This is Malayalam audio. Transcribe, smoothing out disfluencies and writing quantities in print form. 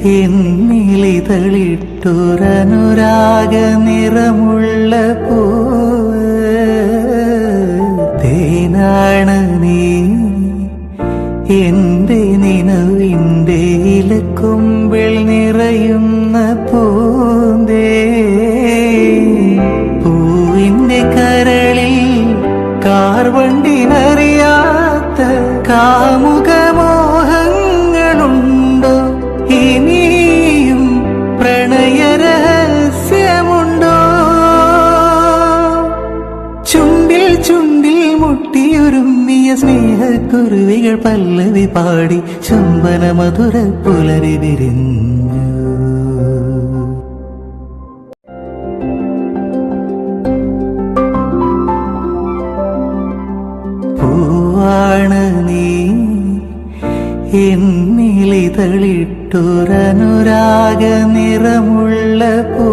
എന്നിളിതളിട്ടൊരനുരാഗ നിറമുള്ള പൂവ് തേനാണ് നീ എന്റെ നിലവിന്റെ ഇലക്കൊമ്പിൽ നിറയുന്ന പൂന്തേ പൂവിന്റെ കരളിൽ കാർവണ്ടിനറിയാത്ത കാമുകമോഹങ്ങളുണ്ടോ ഇനിയും പ്രണയരഹസ്യമുണ്ടോ ചുണ്ടിൽ ചുണ്ടിൽ മുട്ടിയൊരുമ്മിയ സ്നേഹക്കുരുവികൾ പല്ലവി പാടി ചുംബന മധുര പുലരി വിരിഞ്ഞു പൂവാണ് നീ എന്നിളിതളിട്ടൊരനുരാഗ നിറമുള്ള പൂ